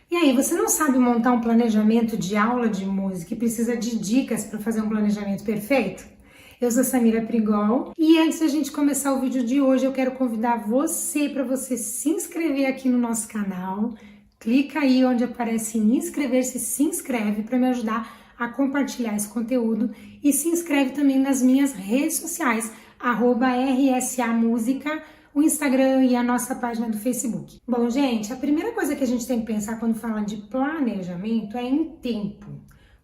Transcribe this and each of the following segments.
E aí, você não sabe montar um planejamento de aula de música e precisa de dicas para fazer um planejamento perfeito? Eu sou Samira Prigol e antes da gente começar o vídeo de hoje, eu quero convidar você para você se inscrever aqui no nosso canal. Clica aí onde aparece inscrever-se, se inscreve para me ajudar a compartilhar esse conteúdo e se inscreve também nas minhas redes sociais, @RSAmusica, o Instagram e a nossa página do Facebook. Bom, gente, a primeira coisa que a gente tem que pensar quando fala de planejamento é em tempo.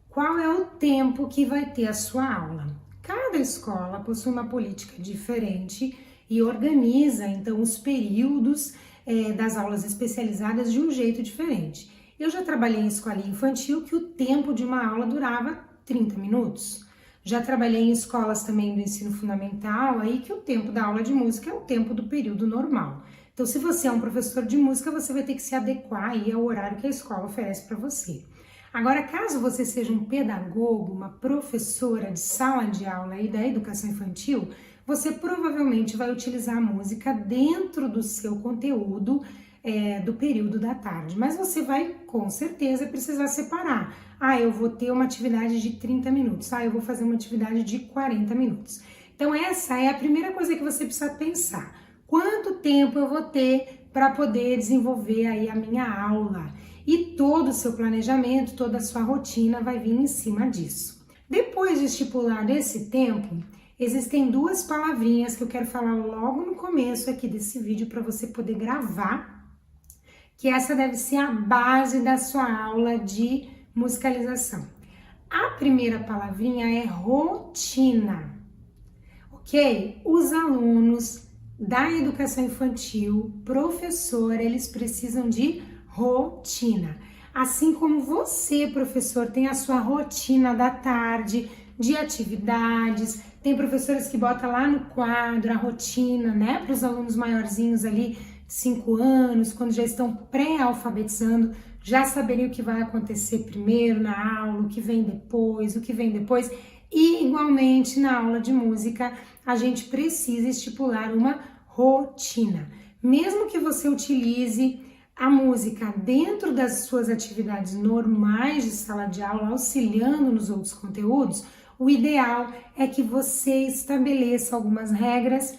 Qual é o tempo que vai ter a sua aula? Cada escola possui uma política diferente e organiza, então, os períodos das aulas especializadas de um jeito diferente. Eu já trabalhei em escolinha infantil que o tempo de uma aula durava 30 minutos. Já trabalhei em escolas também do ensino fundamental, aí que o tempo da aula de música é o tempo do período normal. Então, se você é um professor de música, você vai ter que se adequar aí ao horário que a escola oferece para você. Agora, caso você seja um pedagogo, uma professora de sala de aula aí da educação infantil, você provavelmente vai utilizar a música dentro do seu conteúdo do período da tarde, mas você vai com certeza precisar separar. Eu vou ter uma atividade de 30 minutos, eu vou fazer uma atividade de 40 minutos. Então essa é a primeira coisa que você precisa pensar. Quanto tempo eu vou ter para poder desenvolver aí a minha aula? E todo o seu planejamento, toda a sua rotina vai vir em cima disso. Depois de estipular esse tempo, existem duas palavrinhas que eu quero falar logo no começo aqui desse vídeo para você poder gravar, que essa deve ser a base da sua aula de musicalização. A primeira palavrinha é rotina, ok? Os alunos da educação infantil, professor, eles precisam de rotina. Assim como você, professor, tem a sua rotina da tarde, de atividades, tem professores que botam lá no quadro a rotina, né, para os alunos maiorzinhos ali, 5 anos, quando já estão pré-alfabetizando, já saberem o que vai acontecer primeiro na aula, o que vem depois, E, igualmente, na aula de música, a gente precisa estipular uma rotina. Mesmo que você utilize a música dentro das suas atividades normais de sala de aula, auxiliando nos outros conteúdos, o ideal é que você estabeleça algumas regras,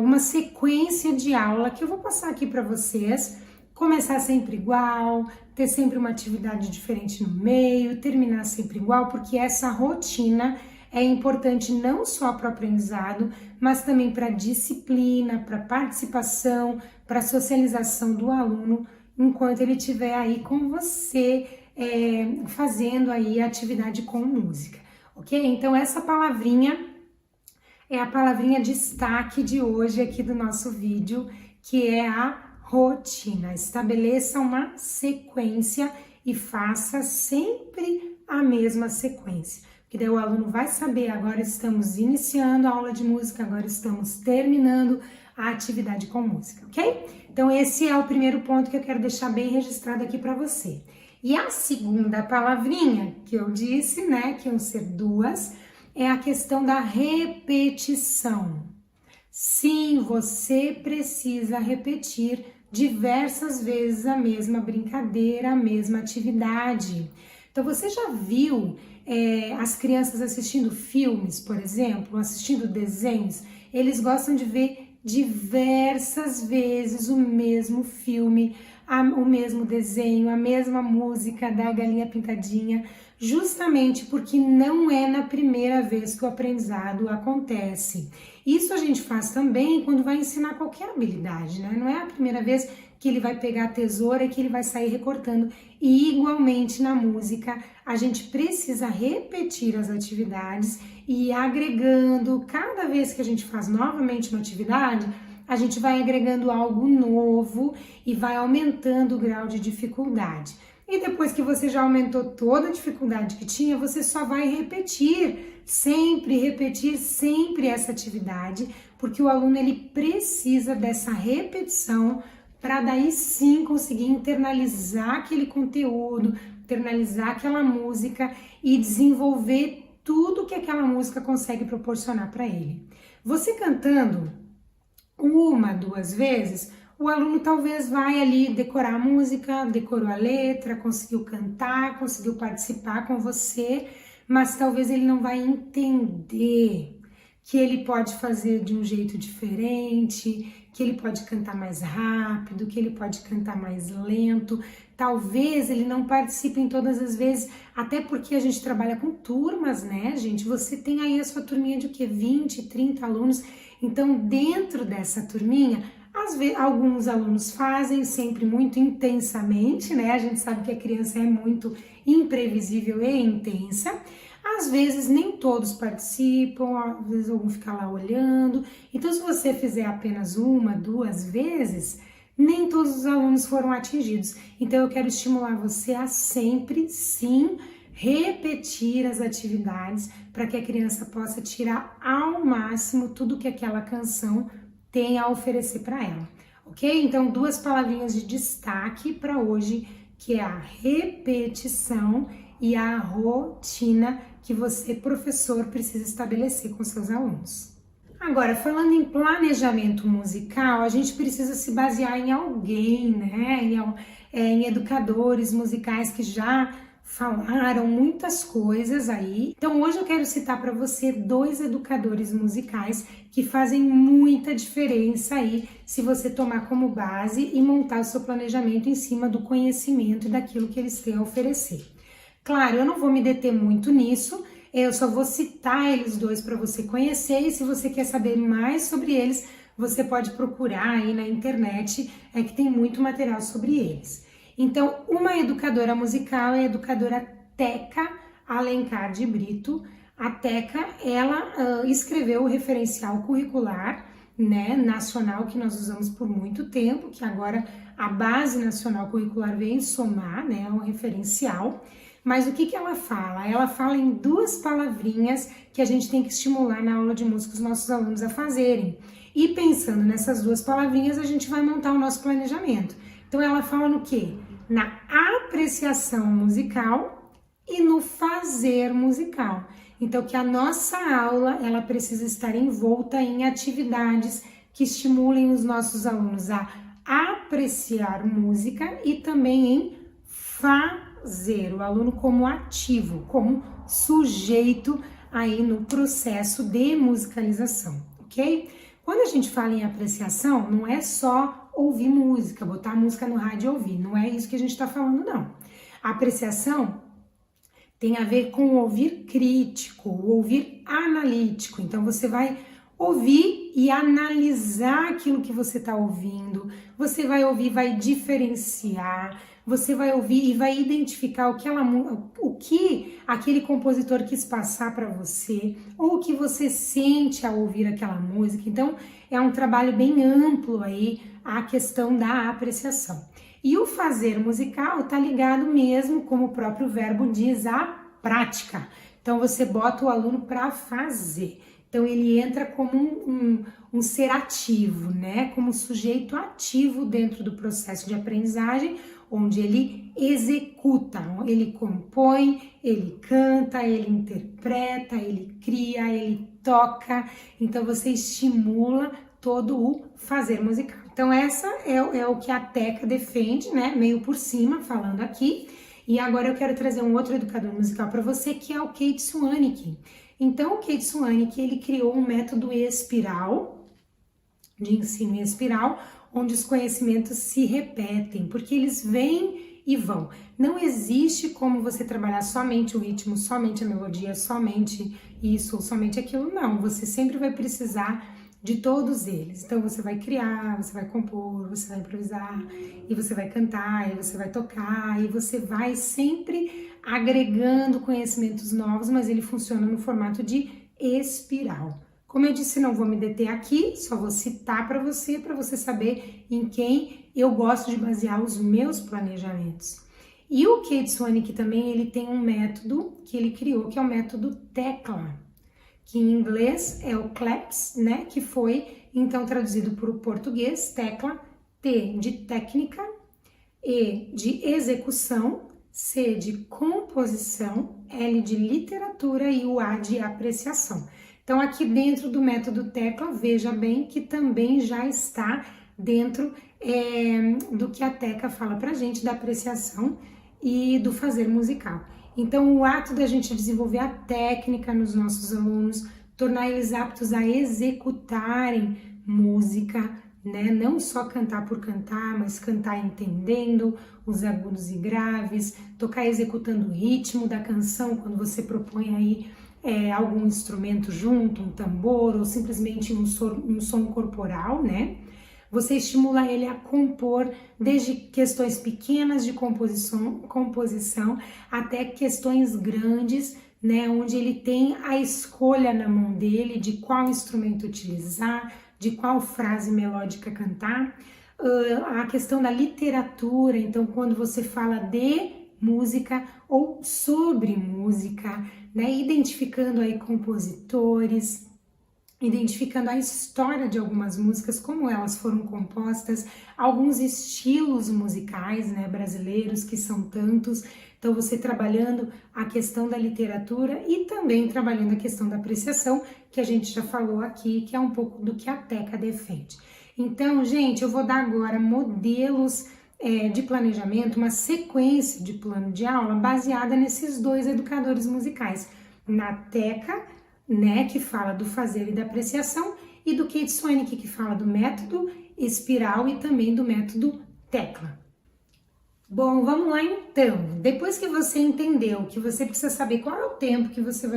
uma sequência de aula que eu vou passar aqui para vocês, começar sempre igual, ter sempre uma atividade diferente no meio, terminar sempre igual, porque essa rotina é importante não só para o aprendizado, mas também para a disciplina, para a participação, para a socialização do aluno, enquanto ele estiver aí com você, fazendo aí a atividade com música, ok? Então essa palavrinha é a palavrinha destaque de hoje aqui do nosso vídeo, que é a rotina. Estabeleça uma sequência e faça sempre a mesma sequência. Porque daí o aluno vai saber, agora estamos iniciando a aula de música, agora estamos terminando a atividade com música, ok? Então esse é o primeiro ponto que eu quero deixar bem registrado aqui para você. E a segunda palavrinha que eu disse, né, que iam ser duas, é a questão da repetição. Sim, você precisa repetir diversas vezes a mesma brincadeira, a mesma atividade. Então, você já viu as crianças assistindo filmes, por exemplo, assistindo desenhos? Eles gostam de ver diversas vezes o mesmo filme, o mesmo desenho, a mesma música da Galinha Pintadinha, justamente porque não é na primeira vez que o aprendizado acontece. Isso a gente faz também quando vai ensinar qualquer habilidade, né? Não é a primeira vez que ele vai pegar a tesoura e que ele vai sair recortando. E igualmente na música, a gente precisa repetir as atividades e ir agregando, cada vez que a gente faz novamente uma atividade, a gente vai agregando algo novo e vai aumentando o grau de dificuldade. E depois que você já aumentou toda a dificuldade que tinha, você só vai repetir sempre essa atividade, porque o aluno ele precisa dessa repetição para daí sim conseguir internalizar aquele conteúdo, internalizar aquela música e desenvolver tudo que aquela música consegue proporcionar para ele. Você cantando uma, duas vezes, o aluno talvez vai ali decorar a música, decorou a letra, conseguiu cantar, conseguiu participar com você, mas talvez ele não vai entender que ele pode fazer de um jeito diferente, que ele pode cantar mais rápido, que ele pode cantar mais lento. Talvez ele não participe em todas as vezes, até porque a gente trabalha com turmas, né, gente? Você tem aí a sua turminha de o quê? 20, 30 alunos. Então, dentro dessa turminha, às vezes, alguns alunos fazem sempre muito intensamente, né? A gente sabe que a criança é muito imprevisível e intensa. Às vezes nem todos participam, às vezes algum fica lá olhando. Então, se você fizer apenas uma, duas vezes, nem todos os alunos foram atingidos. Então, eu quero estimular você a sempre, sim, repetir as atividades para que a criança possa tirar ao máximo tudo que aquela canção tem a oferecer para ela, ok? Então, duas palavrinhas de destaque para hoje, que é a repetição e a rotina que você, professor, precisa estabelecer com seus alunos. Agora, falando em planejamento musical, a gente precisa se basear em alguém, né? Em educadores musicais que já falaram muitas coisas aí. Então, hoje eu quero citar para você dois educadores musicais que fazem muita diferença aí se você tomar como base e montar o seu planejamento em cima do conhecimento e daquilo que eles têm a oferecer. Claro, eu não vou me deter muito nisso, eu só vou citar eles dois para você conhecer e se você quer saber mais sobre eles, você pode procurar aí na internet, que tem muito material sobre eles. Então, uma educadora musical é a educadora Teca Alencar de Brito. A Teca, ela escreveu o referencial curricular, né, nacional que nós usamos por muito tempo, que agora a Base Nacional Curricular vem somar, né, o referencial. Mas o que ela fala? Ela fala em duas palavrinhas que a gente tem que estimular na aula de música os nossos alunos a fazerem. E pensando nessas duas palavrinhas, a gente vai montar o nosso planejamento. Então, ela fala no quê? Na apreciação musical e no fazer musical. Então, que a nossa aula, ela precisa estar envolta em atividades que estimulem os nossos alunos a apreciar música e também em fazer, o aluno como ativo, como sujeito aí no processo de musicalização, ok? Quando a gente fala em apreciação, não é só ouvir música, botar música no rádio e ouvir, não é isso que a gente está falando, não. A apreciação tem a ver com o ouvir crítico, o ouvir analítico. Então, você vai ouvir e analisar aquilo que você está ouvindo, você vai ouvir, vai diferenciar, você vai ouvir e vai identificar o que aquele compositor quis passar para você, ou o que você sente ao ouvir aquela música. Então, é um trabalho bem amplo aí a questão da apreciação. E o fazer musical tá ligado mesmo, como o próprio verbo diz, à prática. Então, você bota o aluno para fazer. Então, ele entra como um ser ativo, né? Como sujeito ativo dentro do processo de aprendizagem, onde ele executa, ele compõe, ele canta, ele interpreta, ele cria, ele toca. Então, você estimula todo o fazer musical. Então, essa é o que a Teca defende, né? Meio por cima, falando aqui. E agora eu quero trazer um outro educador musical para você, que é o Keith Swanwick. Então, o Keith Swanwick, ele criou um método espiral, de ensino em espiral, onde os conhecimentos se repetem, porque eles vêm e vão. Não existe como você trabalhar somente o ritmo, somente a melodia, somente isso ou somente aquilo, não. Você sempre vai precisar de todos eles. Então, você vai criar, você vai compor, você vai improvisar, e você vai cantar, e você vai tocar, e você vai sempre agregando conhecimentos novos, mas ele funciona no formato de espiral. Como eu disse, não vou me deter aqui, só vou citar para você saber em quem eu gosto de basear os meus planejamentos. E o Keith Swanwick também, ele tem um método que ele criou, que é o método Tecla, que em inglês é o CLAPS, né, que foi então traduzido para o português, tecla, T de técnica, E de execução, C de composição, L de literatura e o A de apreciação. Então, aqui dentro do método Tecla, veja bem que também já está dentro do que a Teca fala pra gente, da apreciação e do fazer musical. Então, o ato da gente desenvolver a técnica nos nossos alunos, tornar eles aptos a executarem música, né? Não só cantar por cantar, mas cantar entendendo os agudos e graves, tocar executando o ritmo da canção, quando você propõe aí algum instrumento junto, um tambor ou simplesmente um som corporal, né? Você estimula ele a compor desde questões pequenas de composição até questões grandes, né, onde ele tem a escolha na mão dele de qual instrumento utilizar, de qual frase melódica cantar. A questão da literatura, então quando você fala de música ou sobre música, né, identificando aí compositores, identificando a história de algumas músicas, como elas foram compostas, alguns estilos musicais, né, brasileiros, que são tantos. Então, você trabalhando a questão da literatura e também trabalhando a questão da apreciação, que a gente já falou aqui, que é um pouco do que a Teca defende. Então, gente, eu vou dar agora modelos de planejamento, uma sequência de plano de aula baseada nesses dois educadores musicais, na Teca, né, que fala do fazer e da apreciação, e do Kate Swanwick, que fala do método espiral e também do método tecla. Bom, vamos lá então. Depois que você entendeu que você precisa saber qual é o tempo que você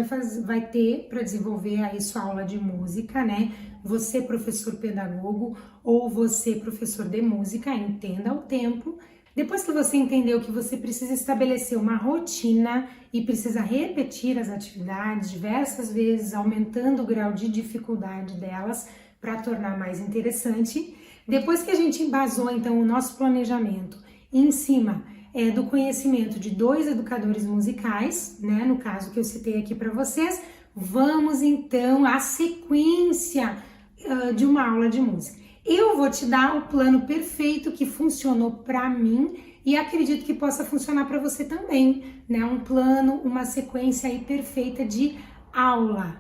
vai ter para desenvolver aí sua aula de música, né? Você, professor pedagogo, ou você, professor de música, entenda o tempo. Depois que você entendeu que você precisa estabelecer uma rotina e precisa repetir as atividades diversas vezes, aumentando o grau de dificuldade delas para tornar mais interessante. Depois que a gente embasou então o nosso planejamento em cima do conhecimento de dois educadores musicais, né, no caso que eu citei aqui para vocês, vamos então à sequência de uma aula de música. Eu vou te dar o plano perfeito que funcionou para mim e acredito que possa funcionar para você também, né? Um plano, uma sequência aí perfeita de aula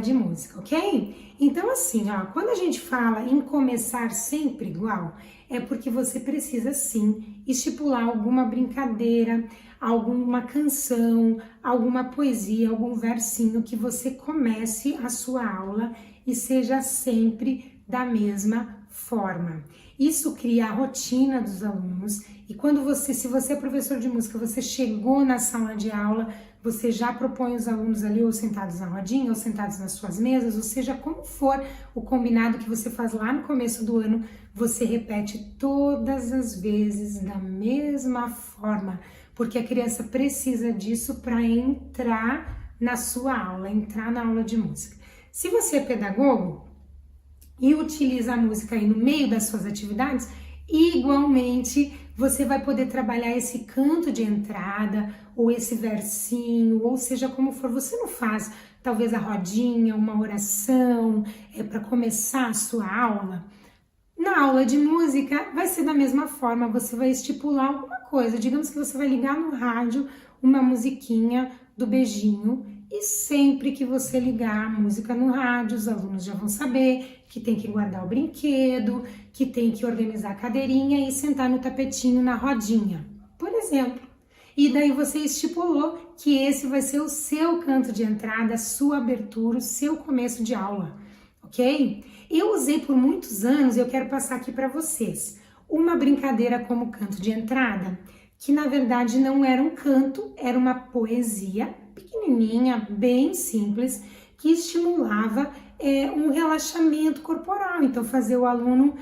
de música, ok? Então assim, ó, quando a gente fala em começar sempre igual, é porque você precisa sim estipular alguma brincadeira, alguma canção, alguma poesia, algum versinho que você comece a sua aula e seja sempre da mesma forma. Isso cria a rotina dos alunos e quando se você é professor de música, você chegou na sala de aula, você já propõe os alunos ali ou sentados na rodinha ou sentados nas suas mesas, ou seja, como for o combinado que você faz lá no começo do ano, você repete todas as vezes da mesma forma, porque a criança precisa disso para entrar na sua aula, entrar na aula de música. Se você é pedagogo e utiliza a música aí no meio das suas atividades, igualmente você vai poder trabalhar esse canto de entrada ou esse versinho, ou seja como for. Você não faz talvez a rodinha, uma oração para começar a sua aula. Na aula de música vai ser da mesma forma, você vai estipular alguma coisa, digamos que você vai ligar no rádio uma musiquinha do beijinho e sempre que você ligar a música no rádio, os alunos já vão saber que tem que guardar o brinquedo, que tem que organizar a cadeirinha e sentar no tapetinho na rodinha, por exemplo. E daí você estipulou que esse vai ser o seu canto de entrada, a sua abertura, o seu começo de aula, ok? Eu usei por muitos anos, eu quero passar aqui para vocês, uma brincadeira como canto de entrada, que na verdade não era um canto, era uma poesia pequenininha, bem simples, que estimulava um relaxamento corporal, então fazer o aluno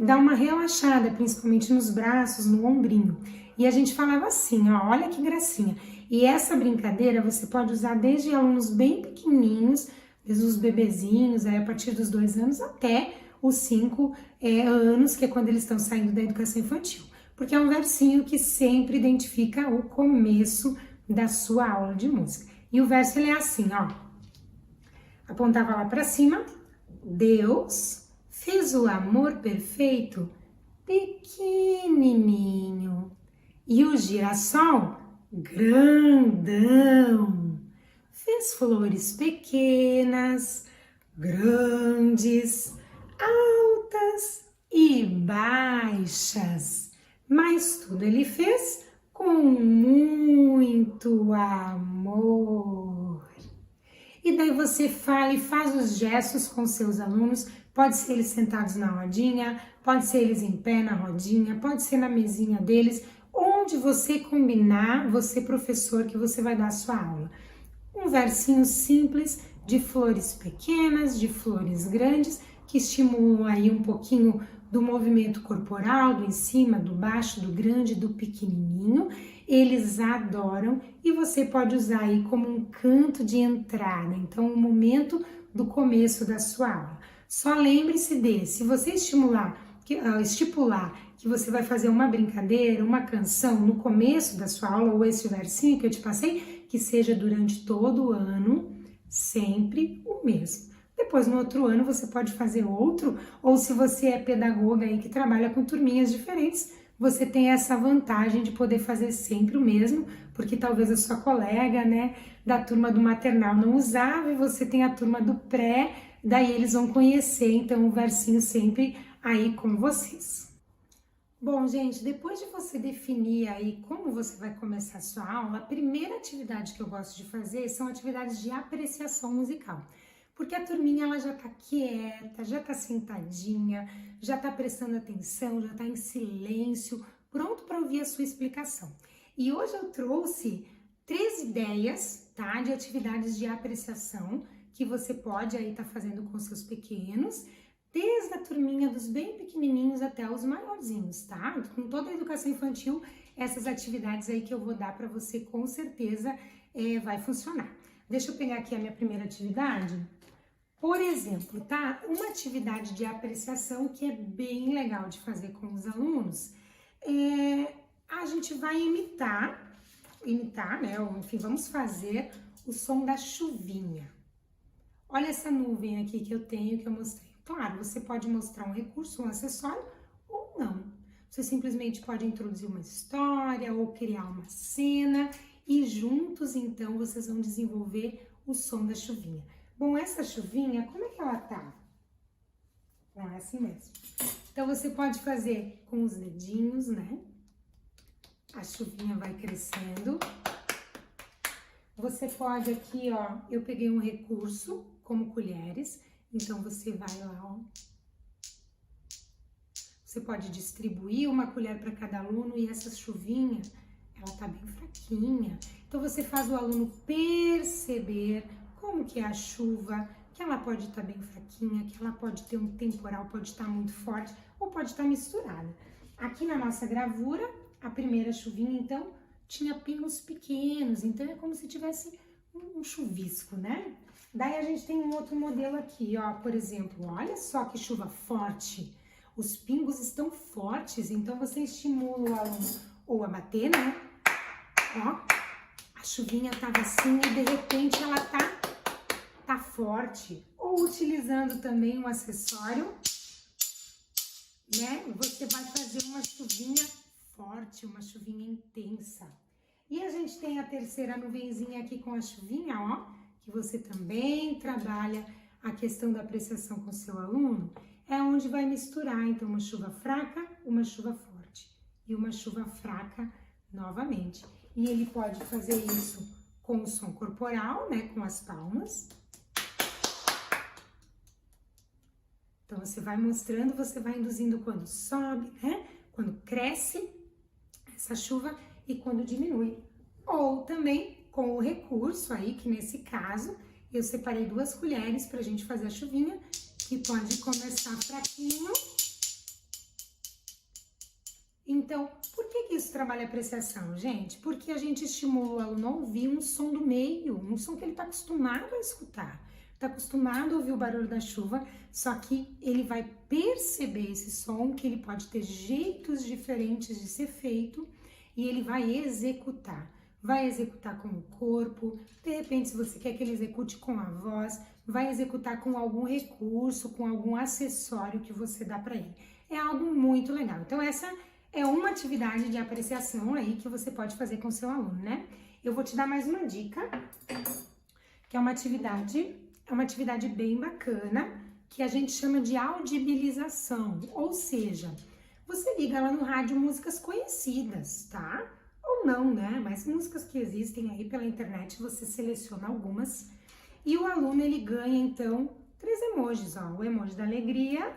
dar uma relaxada, principalmente nos braços, no ombrinho. E a gente falava assim, ó, olha que gracinha. E essa brincadeira você pode usar desde alunos bem pequenininhos, desde os bebezinhos, a partir dos 2 anos até os 5 anos, que é quando eles estão saindo da educação infantil. Porque é um versinho que sempre identifica o começo da sua aula de música. E o verso ele é assim, ó. Apontava lá para cima. Deus fez o amor perfeito pequenininho e o girassol grandão. Fez flores pequenas, grandes, altas, e baixas. Mas tudo ele fez com muito amor. E daí você fala e faz os gestos com seus alunos, pode ser eles sentados na rodinha, pode ser eles em pé na rodinha, pode ser na mesinha deles, onde você combinar, você professor, que você vai dar a sua aula. Um versinho simples de flores pequenas, de flores grandes, que estimulam aí um pouquinho do movimento corporal, do em cima, do baixo, do grande, do pequenininho. Eles adoram e você pode usar aí como um canto de entrada, então o momento do começo da sua aula. Só lembre-se se você estipular que você vai fazer uma brincadeira, uma canção no começo da sua aula, ou esse versinho que eu te passei, que seja durante todo o ano, sempre o mesmo. Depois, no outro ano, você pode fazer outro, ou se você é pedagoga aí que trabalha com turminhas diferentes, você tem essa vantagem de poder fazer sempre o mesmo, porque talvez a sua colega, né, da turma do maternal não usava, e você tem a turma do pré, daí eles vão conhecer, então, o versinho sempre aí com vocês. Bom, gente, depois de você definir aí como você vai começar a sua aula, a primeira atividade que eu gosto de fazer são atividades de apreciação musical. Porque a turminha ela já tá quieta, já tá sentadinha, já tá prestando atenção, já tá em silêncio, pronto para ouvir a sua explicação. E hoje eu trouxe 3 ideias, tá, de atividades de apreciação que você pode aí tá fazendo com seus pequenos, desde a turminha dos bem pequenininhos até os maiorzinhos, tá? Com toda a educação infantil, essas atividades aí que eu vou dar para você com certeza vai funcionar. Deixa eu pegar aqui a minha primeira atividade. Por exemplo, tá? Uma atividade de apreciação que é bem legal de fazer com os alunos, a gente vai imitar, né? Ou, enfim, vamos fazer o som da chuvinha. Olha essa nuvem aqui que eu tenho, que eu mostrei. Claro, você pode mostrar um recurso, um acessório ou não. Você simplesmente pode introduzir uma história ou criar uma cena e juntos, então, vocês vão desenvolver o som da chuvinha. Bom, essa chuvinha, como é que ela tá? Não, é assim mesmo. Então, você pode fazer com os dedinhos, né? A chuvinha vai crescendo. Você pode aqui, ó, eu peguei um recurso, como colheres, então você vai lá, ó. Você pode distribuir uma colher para cada aluno e essa chuvinha, ela tá bem fraquinha. Então você faz o aluno perceber como que é a chuva, que ela pode estar bem fraquinha, que ela pode ter um temporal, pode estar muito forte ou pode estar misturada. Aqui na nossa gravura, a primeira chuvinha, então, tinha pingos pequenos, então é como se tivesse um chuvisco, né? Daí a gente tem um outro modelo aqui, ó, por exemplo, olha só que chuva forte. Os pingos estão fortes, então você estimula o aluno ou a bater, né? Ó, a chuvinha tava assim e de repente ela tá forte. Ou utilizando também um acessório, né? Você vai fazer uma chuvinha forte, uma chuvinha intensa. E a gente tem a terceira nuvenzinha aqui com a chuvinha, ó, que você também trabalha a questão da apreciação com seu aluno, é onde vai misturar, então, uma chuva fraca, uma chuva forte e uma chuva fraca novamente. E ele pode fazer isso com o som corporal, né, com as palmas. Então, você vai mostrando, você vai induzindo quando sobe, né, quando cresce essa chuva e quando diminui. Ou também com o recurso aí, que nesse caso, eu separei 2 colheres pra gente fazer a chuvinha, que pode começar fraquinho. Então, por que isso trabalha apreciação, gente? Porque a gente estimula o aluno a ouvir um som do meio, um som que ele tá acostumado a escutar. Tá acostumado a ouvir o barulho da chuva, só que ele vai perceber esse som, que ele pode ter jeitos diferentes de ser feito, e ele vai executar. Vai executar com o corpo, de repente, se você quer que ele execute com a voz, vai executar com algum recurso, com algum acessório que você dá para ele. É algo muito legal. Então, essa é uma atividade de apreciação aí que você pode fazer com o seu aluno, né? Eu vou te dar mais uma dica, que é uma atividade bem bacana, que a gente chama de audibilização, ou seja, você liga lá no rádio músicas conhecidas, tá? Ou não, né? Mas músicas que existem aí pela internet, você seleciona algumas e o aluno ele ganha então 3 emojis, ó, o emoji da alegria,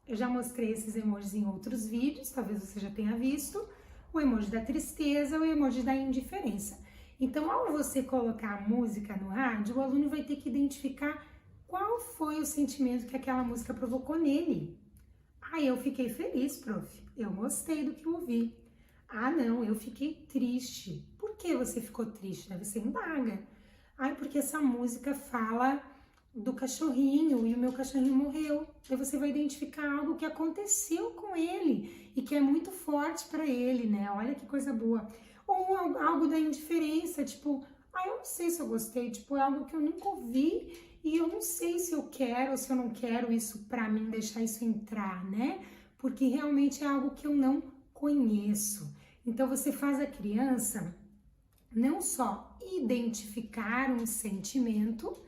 eu já mostrei esses emojis em outros vídeos, talvez você já tenha visto, o emoji da tristeza, o emoji da indiferença. Então, ao você colocar a música no rádio, o aluno vai ter que identificar qual foi o sentimento que aquela música provocou nele. Ah, eu fiquei feliz, prof. Eu gostei do que eu ouvi. Ah, não, eu fiquei triste. Por que você ficou triste? Deve ser indaga. Ah, porque essa música fala do cachorrinho e o meu cachorrinho morreu. Aí você vai identificar algo que aconteceu com ele e que é muito forte para ele, né? Olha que coisa boa. Ou algo da indiferença, tipo, ah, eu não sei se eu gostei, tipo, é algo que eu nunca ouvi e eu não sei se eu quero ou se eu não quero isso para mim, deixar isso entrar, né? Porque realmente é algo que eu não conheço. Então você faz a criança não só identificar um sentimento,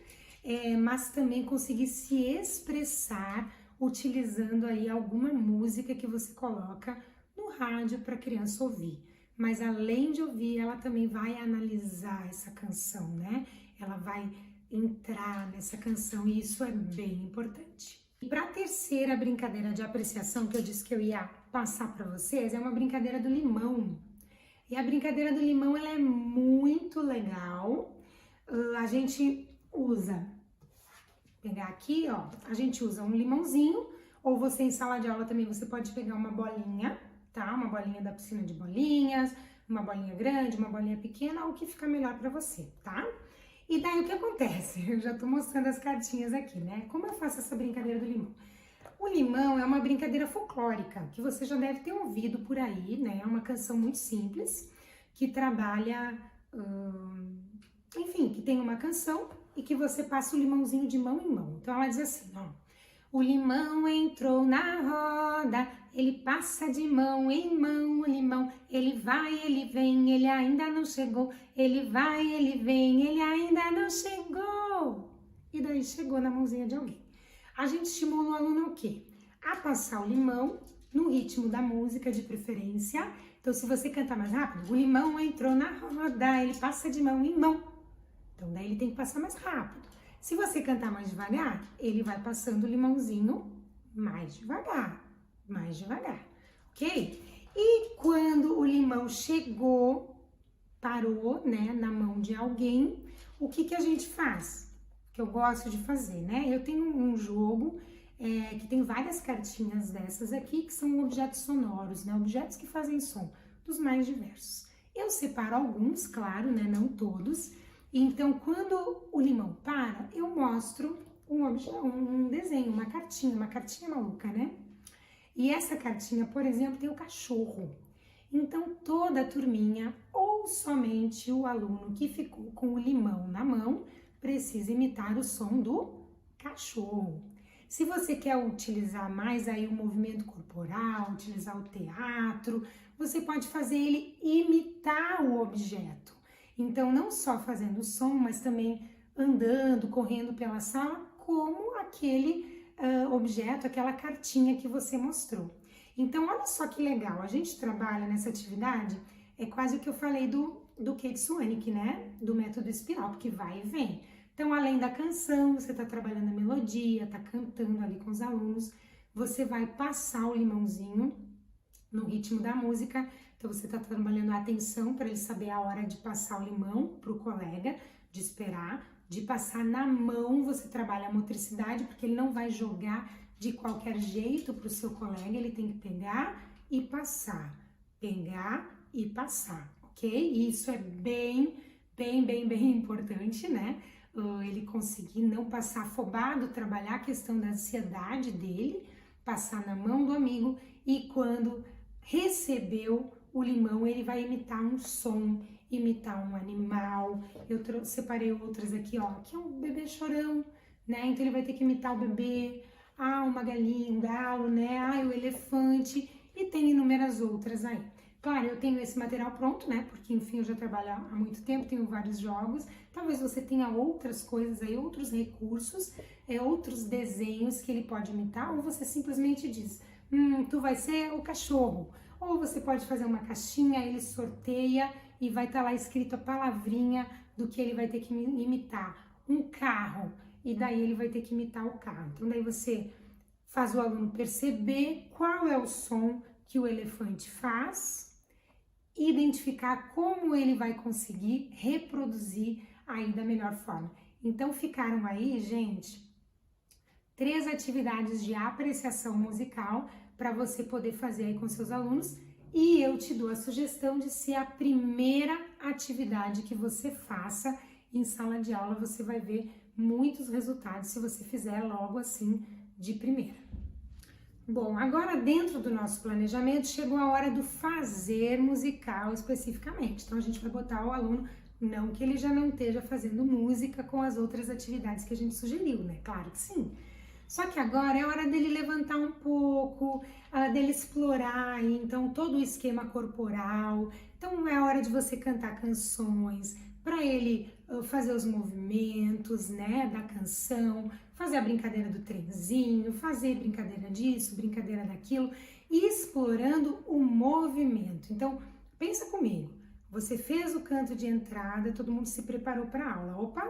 mas também conseguir se expressar utilizando aí alguma música que você coloca no rádio para a criança ouvir. Mas além de ouvir, ela também vai analisar essa canção, né? Ela vai entrar nessa canção e isso é bem importante. E para a terceira brincadeira de apreciação que eu disse que eu ia passar para vocês, é uma brincadeira do limão. E a brincadeira do limão, ela é muito legal. A gente usa, pegar aqui, ó, a gente usa um limãozinho, ou você em sala de aula também, você pode pegar uma bolinha, tá? Uma bolinha da piscina de bolinhas, uma bolinha grande, uma bolinha pequena, o que fica melhor pra você, tá? E daí o que acontece? Eu já tô mostrando as cartinhas aqui, né? Como eu faço essa brincadeira do limão? O limão é uma brincadeira folclórica, que você já deve ter ouvido por aí, né? É uma canção muito simples, que trabalha, enfim, que tem uma canção e que você passa o limãozinho de mão em mão. Então ela diz assim, ó. O limão entrou na roda, ele passa de mão em mão, o limão, ele vai, ele vem, ele ainda não chegou, ele vai, ele vem, ele ainda não chegou. E daí chegou na mãozinha de alguém. A gente estimula o aluno o quê? A passar o limão no ritmo da música, de preferência. Então, se você cantar mais rápido, o limão entrou na roda, ele passa de mão em mão. Então, daí ele tem que passar mais rápido. Se você cantar mais devagar, ele vai passando o limãozinho mais devagar, ok? E quando o limão chegou, parou, né, na mão de alguém, o que que a gente faz? Que eu gosto de fazer, né? Eu tenho um jogo que tem várias cartinhas dessas aqui, que são objetos sonoros, né? Objetos que fazem som, dos mais diversos. Eu separo alguns, claro, né? Não todos. Então, quando o limão para, eu mostro um desenho, uma cartinha maluca, né? E essa cartinha, por exemplo, tem o cachorro. Então, toda a turminha, ou somente o aluno que ficou com o limão na mão, precisa imitar o som do cachorro. Se você quer utilizar mais aí o movimento corporal, utilizar o teatro, você pode fazer ele imitar o objeto. Então, não só fazendo som, mas também andando, correndo pela sala, como aquele objeto, aquela cartinha que você mostrou. Então, olha só que legal, a gente trabalha nessa atividade, é quase o que eu falei do Kate Suanic, né? Do método espiral, que vai e vem. Então, além da canção, você está trabalhando a melodia, está cantando ali com os alunos, você vai passar o limãozinho no ritmo da música. Então, você está trabalhando a atenção para ele saber a hora de passar o limão para o colega, de esperar, de passar na mão, você trabalha a motricidade, porque ele não vai jogar de qualquer jeito para o seu colega, ele tem que pegar e passar, ok? E isso é bem importante, né? Ele conseguir não passar afobado, trabalhar a questão da ansiedade dele, passar na mão do amigo e quando recebeu o limão, ele vai imitar um som, imitar um animal. Eu separei outras aqui, ó, que é um bebê chorão, né? Então ele vai ter que imitar o bebê, uma galinha, um galo, né? O elefante e tem inúmeras outras aí. Claro, eu tenho esse material pronto, né? Porque, enfim, eu já trabalho há muito tempo, tenho vários jogos. Talvez você tenha outras coisas aí, outros recursos outros desenhos que ele pode imitar, ou você simplesmente diz, tu vai ser o cachorro. Ou você pode fazer uma caixinha, ele sorteia e vai estar lá escrito a palavrinha do que ele vai ter que imitar. Um carro, e daí ele vai ter que imitar o carro. Então daí você faz o aluno perceber qual é o som que o elefante faz, identificar como ele vai conseguir reproduzir aí da melhor forma. Então ficaram aí, gente, 3 atividades de apreciação musical para você poder fazer aí com seus alunos, e eu te dou a sugestão de ser a primeira atividade que você faça em sala de aula. Você vai ver muitos resultados se você fizer logo assim de primeira. Bom, agora dentro do nosso planejamento chegou a hora do fazer musical especificamente. Então a gente vai botar o aluno, não que ele já não esteja fazendo música com as outras atividades que a gente sugeriu, né? Claro que sim. Só que agora é hora dele levantar um pouco, dele explorar então todo o esquema corporal. Então é hora de você cantar canções, para ele fazer os movimentos, né, da canção, fazer a brincadeira do trenzinho, fazer brincadeira disso, brincadeira daquilo, e explorando o movimento. Então, pensa comigo, você fez o canto de entrada, todo mundo se preparou para a aula. Opa,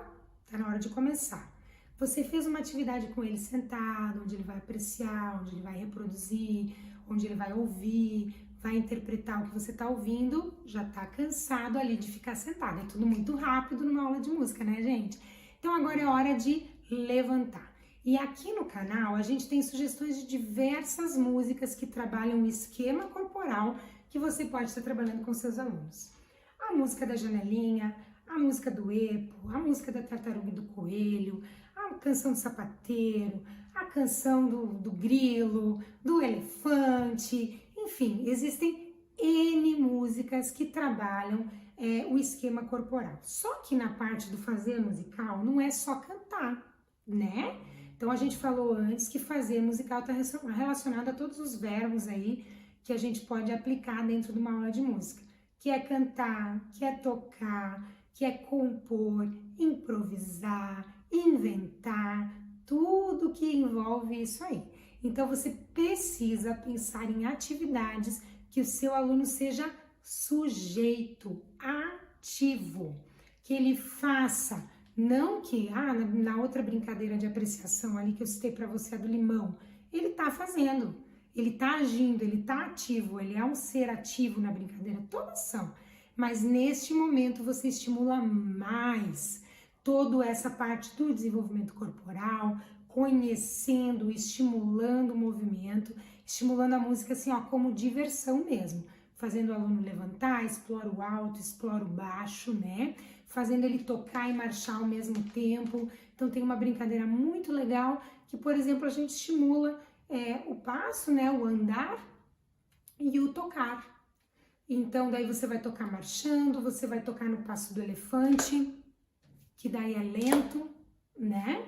tá na hora de começar. Você fez uma atividade com ele sentado, onde ele vai apreciar, onde ele vai reproduzir, onde ele vai ouvir, vai interpretar o que você está ouvindo, já está cansado ali de ficar sentado. É tudo muito rápido numa aula de música, né, gente? Então agora é hora de levantar. E aqui no canal a gente tem sugestões de diversas músicas que trabalham o esquema corporal que você pode estar trabalhando com seus alunos. A música da janelinha, a música do Epo, a música da tartaruga e do coelho, a canção do sapateiro, a canção do grilo, do elefante, enfim, existem N músicas que trabalham o esquema corporal. Só que na parte do fazer musical não é só cantar, né? Então a gente falou antes que fazer musical está relacionado a todos os verbos aí que a gente pode aplicar dentro de uma aula de música, que é cantar, que é tocar, que é compor, improvisar, inventar, tudo que envolve isso aí. Então você precisa pensar em atividades que o seu aluno seja sujeito, ativo, que ele faça, não que, na outra brincadeira de apreciação ali que eu citei para você, a do limão, ele tá fazendo, ele tá agindo, ele tá ativo, ele é um ser ativo na brincadeira, todas são. Mas neste momento você estimula mais toda essa parte do desenvolvimento corporal, conhecendo, estimulando o movimento, estimulando a música assim, ó, como diversão mesmo, fazendo o aluno levantar, explora o alto, explora o baixo, né? Fazendo ele tocar e marchar ao mesmo tempo. Então tem uma brincadeira muito legal que, por exemplo, a gente estimula o passo, né, o andar e o tocar. Então daí você vai tocar marchando, você vai tocar no passo do elefante, que daí é lento, né?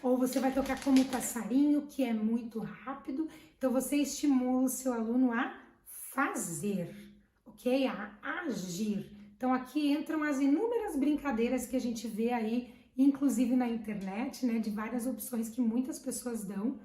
Ou você vai tocar como passarinho, que é muito rápido. Então você estimula o seu aluno a fazer, ok? A agir. Então aqui entram as inúmeras brincadeiras que a gente vê aí, inclusive na internet, né? De várias opções que muitas pessoas dão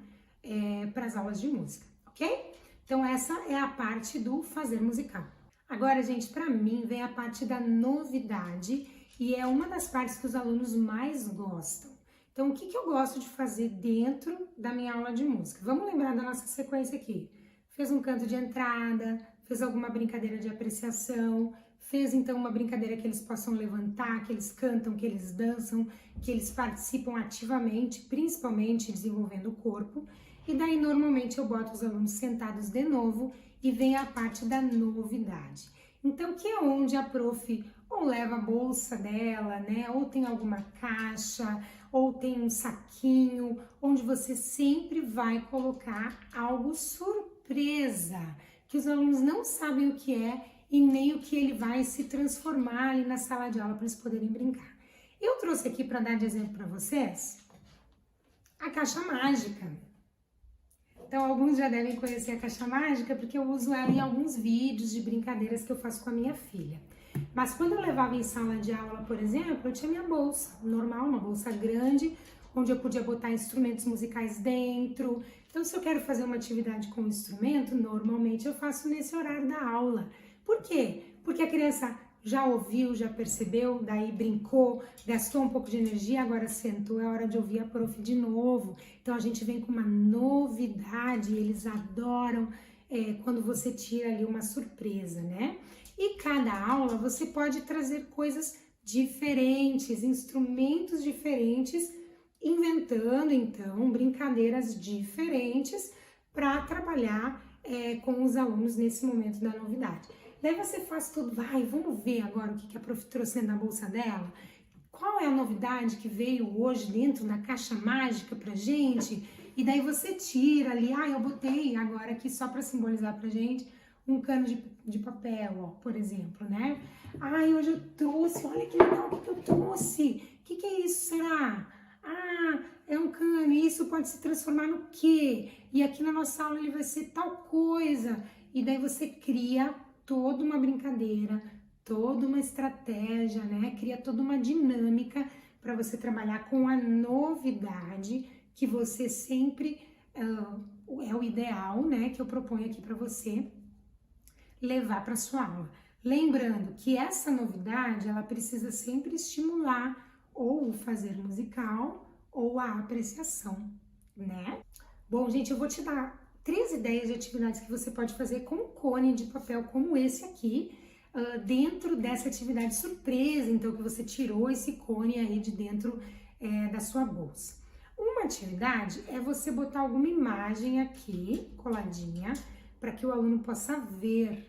para as aulas de música, ok? Então essa é a parte do fazer musical. Agora, gente, para mim vem a parte da novidade e é uma das partes que os alunos mais gostam. Então, o que eu gosto de fazer dentro da minha aula de música? Vamos lembrar da nossa sequência aqui. Fez um canto de entrada, fez alguma brincadeira de apreciação, fez então uma brincadeira que eles possam levantar, que eles cantam, que eles dançam, que eles participam ativamente, principalmente desenvolvendo o corpo. E daí, normalmente, eu boto os alunos sentados de novo e vem a parte da novidade. Então, que é onde a prof ou leva a bolsa dela, né? Ou tem alguma caixa, ou tem um saquinho, onde você sempre vai colocar algo surpresa, que os alunos não sabem o que é e nem o que ele vai se transformar ali na sala de aula para eles poderem brincar. Eu trouxe aqui para dar de exemplo para vocês a caixa mágica. Então, alguns já devem conhecer a caixa mágica porque eu uso ela em alguns vídeos de brincadeiras que eu faço com a minha filha. Mas quando eu levava em sala de aula, por exemplo, eu tinha minha bolsa normal, uma bolsa grande, onde eu podia botar instrumentos musicais dentro. Então, se eu quero fazer uma atividade com instrumento, normalmente eu faço nesse horário da aula. Por quê? Porque a criança já ouviu, já percebeu, daí brincou, gastou um pouco de energia, agora sentou, é hora de ouvir a prof de novo. Então a gente vem com uma novidade, eles adoram quando você tira ali uma surpresa, né? E cada aula você pode trazer coisas diferentes, instrumentos diferentes, inventando então brincadeiras diferentes para trabalhar com os alunos nesse momento da novidade. Daí você faz tudo, vamos ver agora o que a prof trouxe dentro da bolsa dela. Qual é a novidade que veio hoje dentro da caixa mágica pra gente? E daí você tira ali, eu botei agora aqui só para simbolizar pra gente um cano de papel, ó, por exemplo, né? Hoje eu trouxe, olha que legal, o que eu trouxe? O que é isso, será? É um cano, e isso pode se transformar no quê? E aqui na nossa aula ele vai ser tal coisa. E daí você cria toda uma brincadeira, toda uma estratégia, né? Cria toda uma dinâmica para você trabalhar com a novidade que você sempre é o ideal, né? Que eu proponho aqui para você levar para sua aula. Lembrando que essa novidade, ela precisa sempre estimular ou o fazer musical ou a apreciação, né? Bom, gente, eu vou te dar 3 ideias de atividades que você pode fazer com um cone de papel como esse aqui, dentro dessa atividade surpresa, então que você tirou esse cone aí de dentro da sua bolsa. Uma atividade é você botar alguma imagem aqui, coladinha, para que o aluno possa ver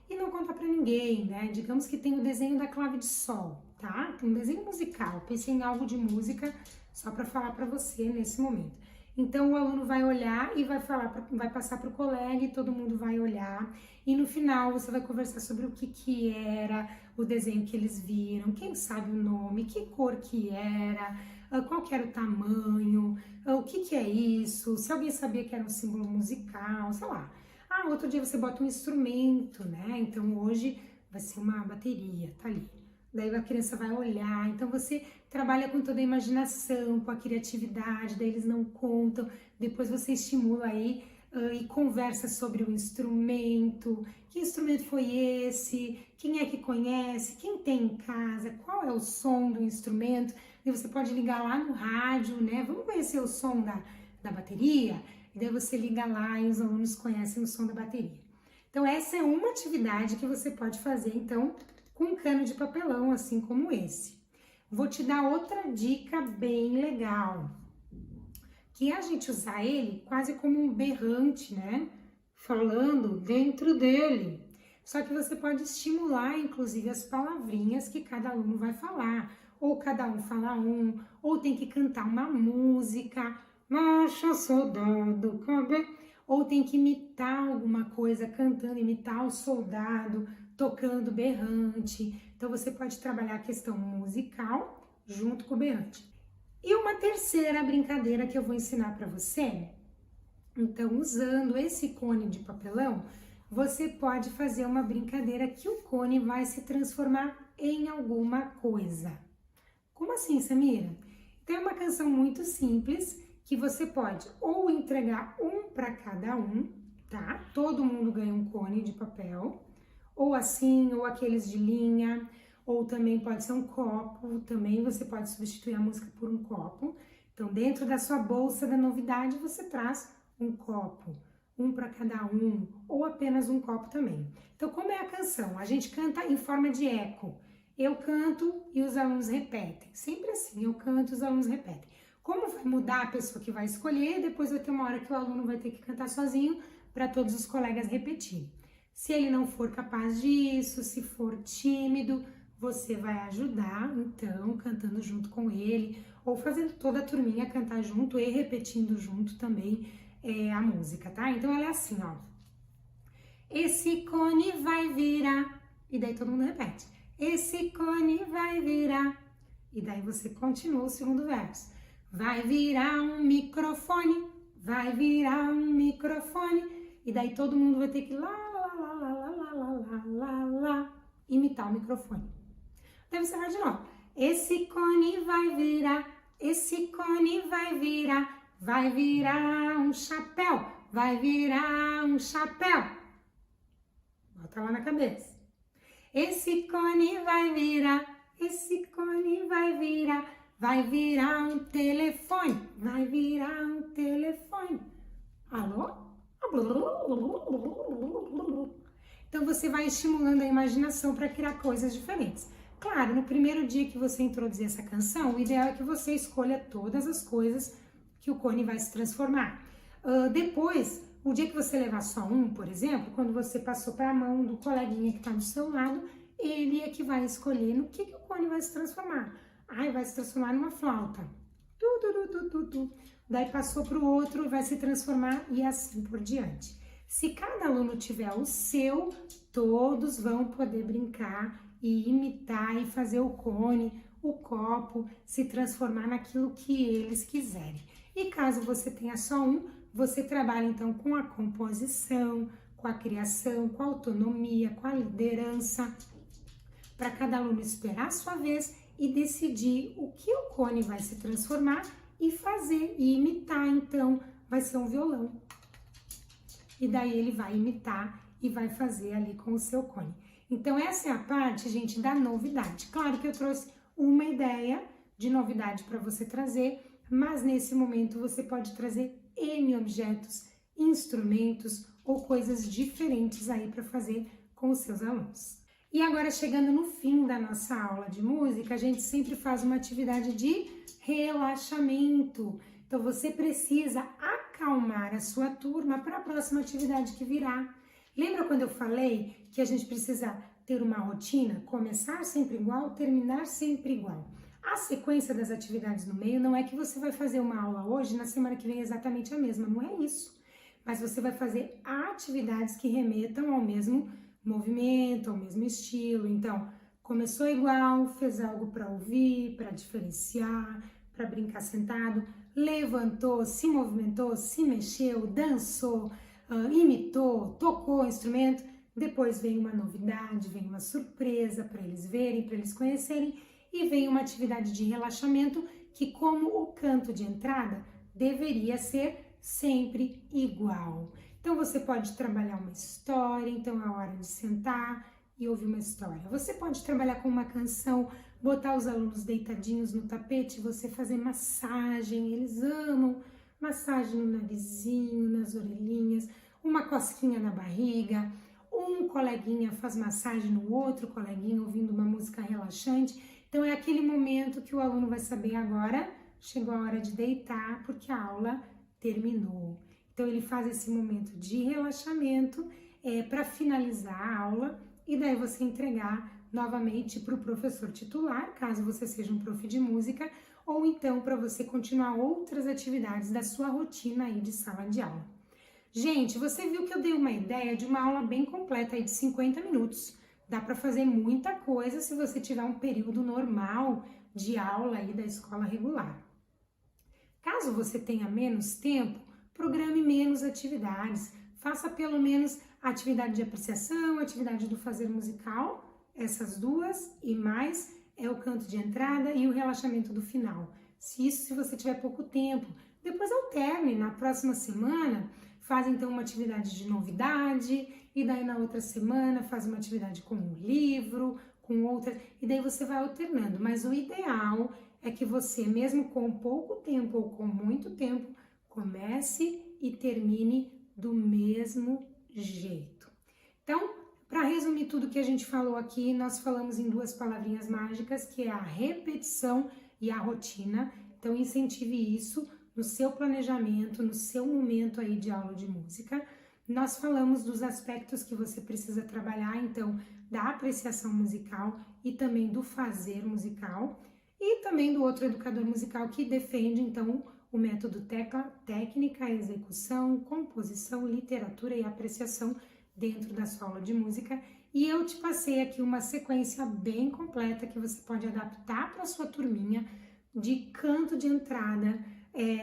e não contar para ninguém, né? Digamos que tem o desenho da clave de sol, tá? Tem um desenho musical, pensei em algo de música só para falar para você nesse momento. Então o aluno vai olhar e vai passar para o colega e todo mundo vai olhar. E no final você vai conversar sobre o que era o desenho que eles viram, quem sabe o nome, que cor que era, qual que era o tamanho, o que é isso, se alguém sabia que era um símbolo musical, sei lá. Outro dia você bota um instrumento, né? Então hoje vai ser uma bateria, tá ali. Daí a criança vai olhar, então você trabalha com toda a imaginação, com a criatividade, daí eles não contam, depois você estimula aí e conversa sobre o instrumento, que instrumento foi esse, quem é que conhece, quem tem em casa, qual é o som do instrumento, e você pode ligar lá no rádio, né? Vamos conhecer o som da bateria? E daí você liga lá e os alunos conhecem o som da bateria. Então essa é uma atividade que você pode fazer, então, com um cano de papelão, assim como esse. Vou te dar outra dica bem legal, que é a gente usar ele quase como um berrante, né? Falando dentro dele. Só que você pode estimular, inclusive, as palavrinhas que cada aluno vai falar. Ou cada um fala ou tem que cantar uma música. Marcha, soldado, cadê? Ou tem que imitar alguma coisa, cantando, imitar o soldado, tocando berrante. Então você pode trabalhar a questão musical junto com o berrante. E uma terceira brincadeira que eu vou ensinar para você. Então, usando esse cone de papelão, você pode fazer uma brincadeira que o cone vai se transformar em alguma coisa. Como assim, Samira? Então, é uma canção muito simples que você pode ou entregar um para cada um, tá? Todo mundo ganha um cone de papel, ou assim, ou aqueles de linha, ou também pode ser um copo, também você pode substituir a música por um copo. Então, dentro da sua bolsa da novidade, você traz um copo, um para cada um, ou apenas um copo também. Então, como é a canção? A gente canta em forma de eco. Eu canto e os alunos repetem. Sempre assim, eu canto e os alunos repetem. Como vai mudar a pessoa que vai escolher, depois vai ter uma hora que o aluno vai ter que cantar sozinho para todos os colegas repetirem. Se ele não for capaz disso, se for tímido, você vai ajudar, então, cantando junto com ele, ou fazendo toda a turminha cantar junto e repetindo junto também a música, tá? Então, ela é assim, ó. Esse cone vai virar, e daí todo mundo repete. Esse cone vai virar, e daí você continua o segundo verso. Vai virar um microfone, vai virar um microfone, e daí todo mundo vai ter que imitar o microfone. Daí você vai de novo. Esse cone vai virar, esse cone vai virar um chapéu, vai virar um chapéu. Bota lá na cabeça. Esse cone vai virar vai virar um telefone, vai virar um telefone. Alô? Então você vai estimulando a imaginação para criar coisas diferentes. Claro, no primeiro dia que você introduzir essa canção, o ideal é que você escolha todas as coisas que o cone vai se transformar. Depois, o dia que você levar só um, por exemplo, quando você passou para a mão do coleguinha que está do seu lado, ele é que vai escolher no que o cone vai se transformar. Vai se transformar numa flauta. Daí passou para o outro, vai se transformar e assim por diante. Se cada aluno tiver o seu, todos vão poder brincar e imitar e fazer o cone, o copo, se transformar naquilo que eles quiserem. E caso você tenha só um, você trabalha então com a composição, com a criação, com a autonomia, com a liderança, para cada aluno esperar a sua vez e decidir o que o cone vai se transformar e fazer, e imitar. Então, vai ser um violão. E daí ele vai imitar e vai fazer ali com o seu cone. Então, essa é a parte, gente, da novidade. Claro que eu trouxe uma ideia de novidade para você trazer, mas nesse momento você pode trazer N objetos, instrumentos ou coisas diferentes aí para fazer com os seus alunos. E agora, chegando no fim da nossa aula de música, a gente sempre faz uma atividade de relaxamento. Então, você precisa acalmar a sua turma para a próxima atividade que virá. Lembra quando eu falei que a gente precisa ter uma rotina? Começar sempre igual, terminar sempre igual. A sequência das atividades no meio não é que você vai fazer uma aula hoje, na semana que vem exatamente a mesma, não é isso. Mas você vai fazer atividades que remetam ao mesmo movimento, ao mesmo estilo. Então, começou igual, fez algo para ouvir, para diferenciar, para brincar sentado, levantou, se movimentou, se mexeu, dançou, imitou, tocou o instrumento. Depois vem uma novidade, vem uma surpresa para eles verem, para eles conhecerem, e vem uma atividade de relaxamento que, como o canto de entrada, deveria ser sempre igual. Então, você pode trabalhar uma história, então é a hora de sentar e ouvir uma história. Você pode trabalhar com uma canção, botar os alunos deitadinhos no tapete, você fazer massagem, eles amam massagem no narizinho, nas orelhinhas, uma cosquinha na barriga, um coleguinha faz massagem no outro coleguinha ouvindo uma música relaxante. Então, é aquele momento que o aluno vai saber agora, chegou a hora de deitar, porque a aula terminou. Então, ele faz esse momento de relaxamento para finalizar a aula e daí você entregar novamente para o professor titular, caso você seja um prof de música, ou então para você continuar outras atividades da sua rotina aí de sala de aula. Gente, você viu que eu dei uma ideia de uma aula bem completa aí de 50 minutos. Dá para fazer muita coisa se você tiver um período normal de aula aí da escola regular. Caso você tenha menos tempo, programe menos atividades, faça pelo menos a atividade de apreciação, a atividade do fazer musical, essas duas, e mais é o canto de entrada e o relaxamento do final. Se você tiver pouco tempo, depois alterne, na próxima semana faz então uma atividade de novidade, e daí na outra semana faz uma atividade com um livro, com outra, e daí você vai alternando, mas o ideal é que você, mesmo com pouco tempo ou com muito tempo, comece e termine do mesmo jeito. Então, para resumir tudo que a gente falou aqui, nós falamos em duas palavrinhas mágicas, que é a repetição e a rotina. Então, incentive isso no seu planejamento, no seu momento aí de aula de música. Nós falamos dos aspectos que você precisa trabalhar, então, da apreciação musical e também do fazer musical, e também do outro educador musical que defende, então, o método técnica, execução, composição, literatura e apreciação dentro da sua aula de música. E eu te passei aqui uma sequência bem completa que você pode adaptar para a sua turminha de canto de entrada,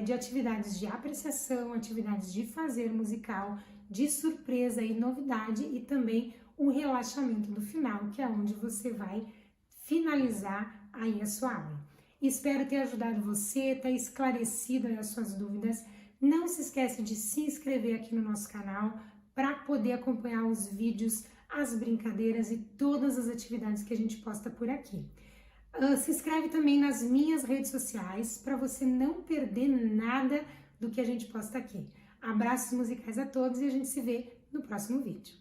de atividades de apreciação, atividades de fazer musical, de surpresa e novidade, e também um relaxamento do final, que é onde você vai finalizar aí a sua aula. Espero ter ajudado você, ter esclarecido as suas dúvidas. Não se esquece de se inscrever aqui no nosso canal para poder acompanhar os vídeos, as brincadeiras e todas as atividades que a gente posta por aqui. Se inscreve também nas minhas redes sociais para você não perder nada do que a gente posta aqui. Abraços musicais a todos e a gente se vê no próximo vídeo.